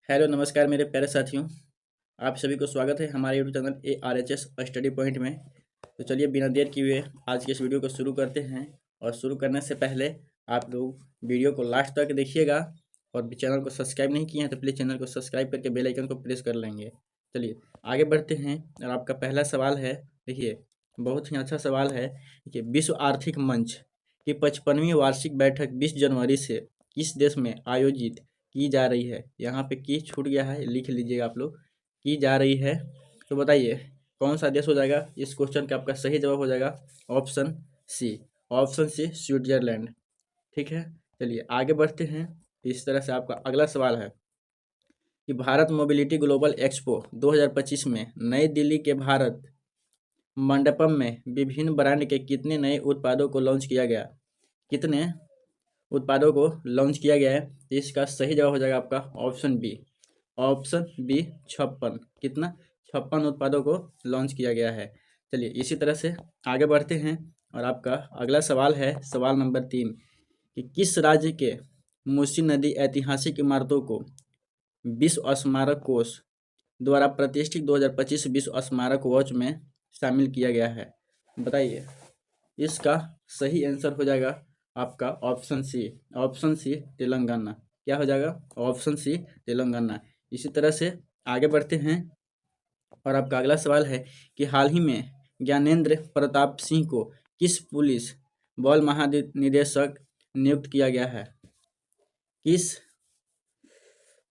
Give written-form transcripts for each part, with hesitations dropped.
Hello नमस्कार मेरे प्यारे साथियों। आप सभी को स्वागत है हमारे YouTube channel ARHS study point में। तो चलिए बिना देर किए आज के इस वीडियो को शुरू करते हैं। और शुरू करने से पहले आप लोग वीडियो को लास्ट तक देखिएगा। और चैनल को सब्सक्राइब नहीं किए हैं तो प्लीज़ चैनल को सब्सक्राइब करके बेल आइकन को प्रेस कर लेंगे। चलिए आगे बढ़ते हैं। और आपका पहला सवाल है, देखिए बहुत ही अच्छा सवाल है। देखिए, विश्व आर्थिक मंच की 55वीं वार्षिक बैठक 20 जनवरी से किस देश में आयोजित की जा रही है? यहाँ पे की छूट गया है, लिख लीजिएगा आप लोग, की जा रही है। तो बताइए कौन सा देश हो जाएगा? इस क्वेश्चन का आपका सही जवाब हो जाएगा option C. Option C Switzerland. ठीक है, चलिए आगे बढ़ते हैं। इस तरह से आपका अगला सवाल है कि भारत मोबिलिटी ग्लोबल एक्सपो 2025 में नई दिल्ली के भारत मंडपम में विभिन्न ब्रांड के कितने नए उत्पादों को लॉन्च किया गया? कितने उत्पादों को लॉन्च किया गया है? तो इसका सही जवाब हो जाएगा आपका ऑप्शन बी। Option B 56। कितना? 56 उत्पादों को लॉन्च किया गया है। चलिए इसी तरह से आगे बढ़ते हैं। और आपका अगला सवाल है सवाल नंबर 3 कि किस राज्य के मूसी नदी ऐतिहासिक इमारतों को विश्व स्मारक कोष द्वारा प्रतिष्ठित 2025 विश्व स्मारक वॉच में शामिल किया गया है? बताइए इसका सही आंसर हो जाएगा आपका option C. Option C Telangana. क्या हो जाएगा? Option C Telangana. इसी तरह से आगे बढ़ते हैं। और आपका अगला सवाल है कि हाल ही में ज्ञानेंद्र प्रताप सिंह को किस पुलिस बल महानिदेशक नियुक्त किया गया है? किस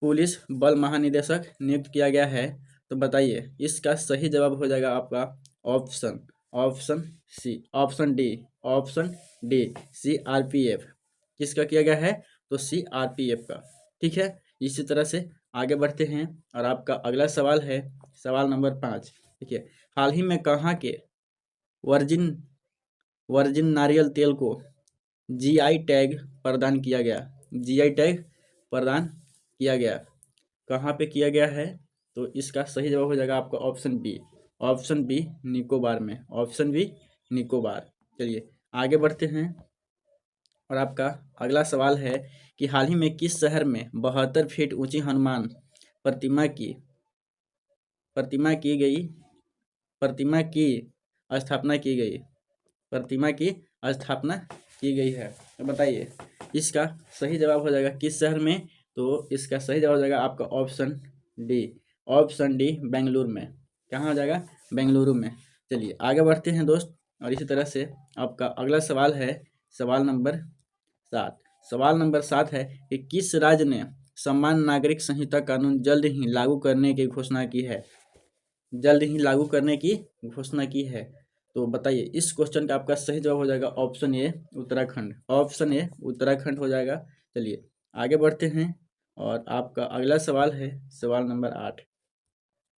पुलिस बल महानिदेशक नियुक्त किया गया है? तो बताइए इसका सही जवाब हो जाएगा आपका option option C. Option D. Option D CRPF। किसका किया गया है? तो CRPF का। ठीक है, इसी तरह से आगे बढ़ते हैं। और आपका अगला सवाल है सवाल नंबर 5। देखिए, हाल ही में कहाँ के वर्जिन वर्जिन नारियल तेल को GI टैग प्रदान किया गया? GI टैग प्रदान किया गया, कहाँ पे किया गया है? तो इसका सही जवाब हो जाएगा आपका option B. Option B Nicobar में। Option B Nicobar. चलिए आगे बढ़ते हैं। और आपका अगला सवाल है कि हाल ही में किस शहर में 72 फीट ऊंची हनुमान प्रतिमा की प्रतिमा की गई प्रतिमा की स्थापना की गई प्रतिमा की स्थापना की गई है? तो बताइए इसका सही जवाब हो जाएगा किस शहर में? तो इसका सही जवाब हो जाएगा आपका option D. Option D Bengaluru में। कहाँ हो जाएगा? बेंगलुरु में। चलिए आगे बढ़ते हैं दोस्त। और इसी तरह से आपका अगला सवाल है सवाल नंबर 7। सवाल नंबर 7 है कि किस राज्य ने समान नागरिक संहिता कानून जल्द ही लागू करने की घोषणा की है? जल्द ही लागू करने की घोषणा की है। तो बताइए इस क्वेश्चन का आपका सही जवाब हो जाएगा option A Uttarakhand. Option A Uttarakhand हो जाएगा। चलिए आगे बढ़ते हैं। और आपका अगला सवाल है सवाल नंबर 8।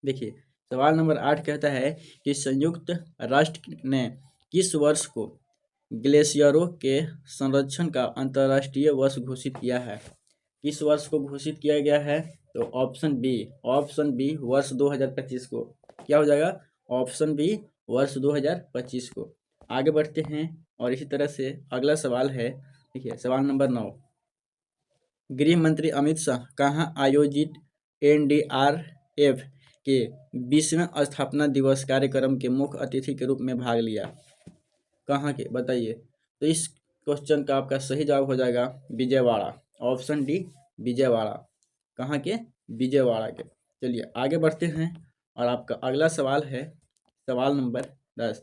देखिए सवाल नंबर 8 कहता है कि संयुक्त राष्ट्र ने किस वर्ष को ग्लेशियरों के संरक्षण का अंतर्राष्ट्रीय वर्ष घोषित किया है? किस वर्ष को घोषित किया गया है? तो ऑप्शन बी। ऑप्शन बी वर्ष 2025 को। क्या हो जाएगा? ऑप्शन बी वर्ष 2025 को। आगे बढ़ते हैं। और इसी तरह से अगला सवाल है, देखिए सवाल नंबर 9। गृह मंत्री अमित शाह कहाँ आयोजित NDRF के 20वें स्थापना दिवस कार्यक्रम के मुख्य अतिथि के रूप में भाग लिया? कहाँ के? बताइए। तो इस क्वेश्चन का आपका सही जवाब हो जाएगा विजयवाड़ा। Option D Vijayawada. कहाँ के? विजयवाड़ा के। चलिए आगे बढ़ते हैं। और आपका अगला सवाल है सवाल नंबर 10।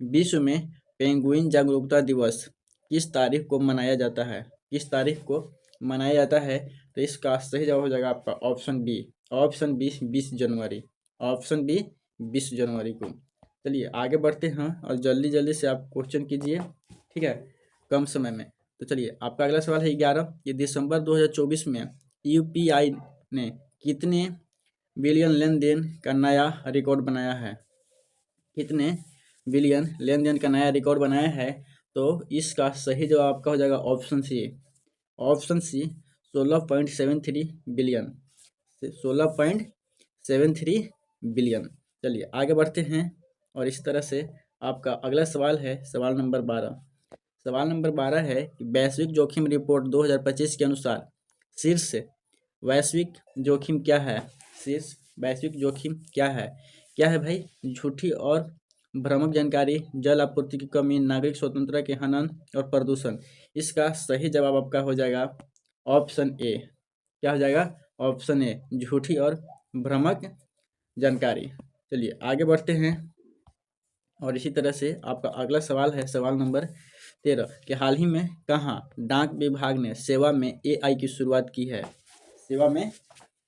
विश्व में पेंगुइन जागरूकता दिवस किस तारीख को मनाया जाता है? किस तारीख को मनाया जाता है? तो इसका सही जवाब हो जाएगा आपका ऑप्शन बी। ऑप्शन बी 20 जनवरी। ऑप्शन बी 20 जनवरी को। चलिए आगे बढ़ते हैं। और जल्दी जल्दी से आप क्वेश्चन कीजिए, ठीक है, कम समय में। तो चलिए आपका अगला सवाल है 11 कि दिसंबर 2024 में UPI ने कितने बिलियन लेन देन का नया रिकॉर्ड बनाया है? कितने बिलियन लेन देन का नया रिकॉर्ड बनाया है? तो इसका सही जवाब आपका हो जाएगा option C. Option C 16.73 billion. 16.73 billion. चलिए आगे बढ़ते हैं। और इस तरह से आपका अगला सवाल है सवाल नंबर 12। सवाल नंबर 12 है कि वैश्विक जोखिम रिपोर्ट 2025 के अनुसार शीर्ष वैश्विक जोखिम क्या है? शीर्ष वैश्विक जोखिम क्या है? क्या है भाई? झूठी और भ्रामक जानकारी, जल आपूर्ति की कमी, नागरिक स्वतंत्रता के हनन और प्रदूषण। इसका सही जवाब आपका हो जाएगा ऑप्शन ए। क्या हो जाएगा? ऑप्शन ए, झूठी और भ्रामक जानकारी। चलिए आगे बढ़ते हैं। और इसी तरह से आपका अगला सवाल है सवाल नंबर 13 कि हाल ही में कहाँ डाक विभाग ने सेवा में एआई की शुरुआत की है? सेवा में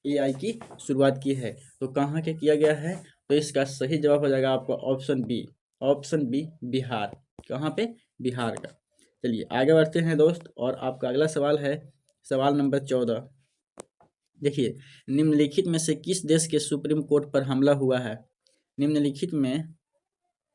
एआई की शुरुआत की है तो कहाँ के किया गया है? तो इसका सही जवाब हो जाएगा आपका option B. Option B, Bihar. कहाँ पे? बिहार का। चलिए आगे बढ़ते हैं दोस्त। और आपका अगला सवाल है सवाल नंबर 14। देखिए, निम्नलिखित में से किस देश के सुप्रीम कोर्ट पर हमला हुआ है? निम्नलिखित में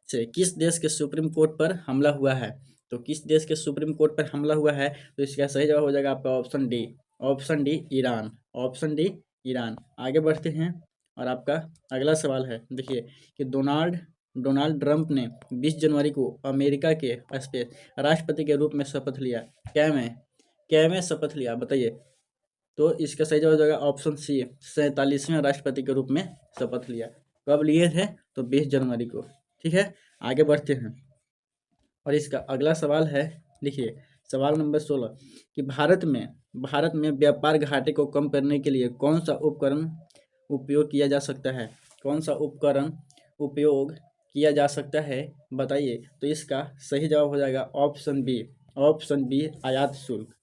से किस देश के सुप्रीम कोर्ट पर हमला हुआ है? तो किस देश के सुप्रीम कोर्ट पर हमला हुआ है? तो इसका सही जवाब हो जाएगा आपका option D. Option D, Iran. Option D, Iran. आगे बढ़ते हैं। और आपका अगला सवाल है, देखिए कि डोनाल्ड ट्रंप ने 20 जनवरी को अमेरिका के राष्ट्रपति के रूप में शपथ लिया। क्या में शपथ लिया बताइए? तो इसका सही जवाब हो जाएगा ऑप्शन सी, 47वें राष्ट्रपति के रूप में शपथ लिया। कब लिए थे? तो 20 जनवरी को। ठीक है, आगे बढ़ते हैं। और इसका अगला सवाल है, देखिए सवाल नंबर 16 कि भारत में व्यापार घाटे को कम करने के लिए कौन सा उपकरण उपयोग किया जा सकता है? कौन सा उपकरण उपयोग किया जा सकता है बताइए? तो इसका सही जवाब हो जाएगा ऑप्शन बी। ऑप्शन बी, आयात शुल्क।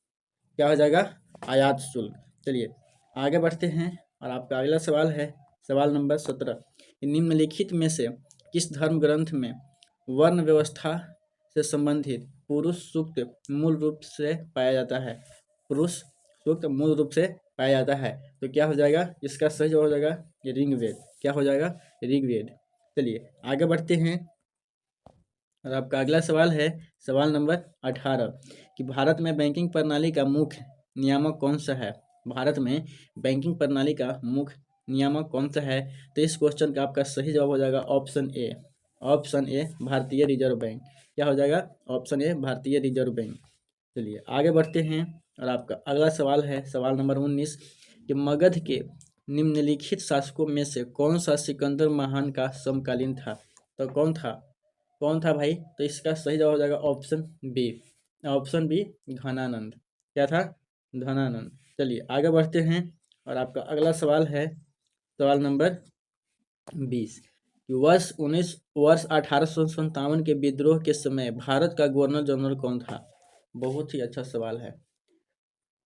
क्या हो जाएगा? आयात शुल्क। चलिए आगे बढ़ते हैं। और आपका अगला सवाल है सवाल नंबर 17। निम्नलिखित में से किस धर्म ग्रंथ में वर्ण व्यवस्था से संबंधित पुरुष सूक्त मूल रूप से पाया जाता है? पुरुष सूक्त मूल रूप से पाया जाता है तो क्या हो जाएगा? इसका सही जवाब हो जाएगा ऋग्वेद। क्या हो जाएगा? ऋग्वेद। चलिए आगे बढ़ते हैं। और आपका अगला सवाल है सवाल नंबर 18 कि भारत में बैंकिंग प्रणाली का मुख्य नियामक कौन सा है? भारत में बैंकिंग प्रणाली का मुख्य नियामक कौन सा है? तो इस क्वेश्चन का आपका सही जवाब हो जाएगा ऑप्शन ए। ऑप्शन ए, भारतीय रिजर्व बैंक। क्या हो जाएगा? ऑप्शन ए, भारतीय रिजर्व बैंक। चलिए आगे बढ़ते हैं। और आपका अगला सवाल है सवाल नंबर 19 कि मगध के निम्नलिखित शासकों में से कौन सा सिकंदर महान का समकालीन था? तो कौन था भाई? तो इसका सही जवाब हो जाएगा option B. Option B, Ghananand. क्या था? घनानंद। चलिए आगे बढ़ते हैं। और आपका अगला सवाल है सवाल नंबर 20 कि वर्ष 1857 के विद्रोह के समय भारत का गवर्नर जनरल कौन था? बहुत ही अच्छा सवाल है।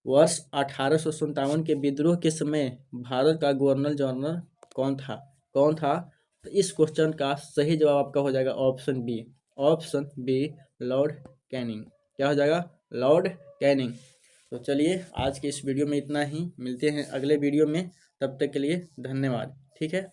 वर्ष 1857 के विद्रोह के समय भारत का गवर्नर जनरल कौन था? तो इस क्वेश्चन का सही जवाब आपका हो जाएगा option B. Option B, Lord Canning. क्या हो जाएगा? Lord Canning. तो चलिए आज की इस वीडियो में इतना ही। मिलते हैं अगले वीडियो में, तब तक के लिए धन्यवाद। ठीक है।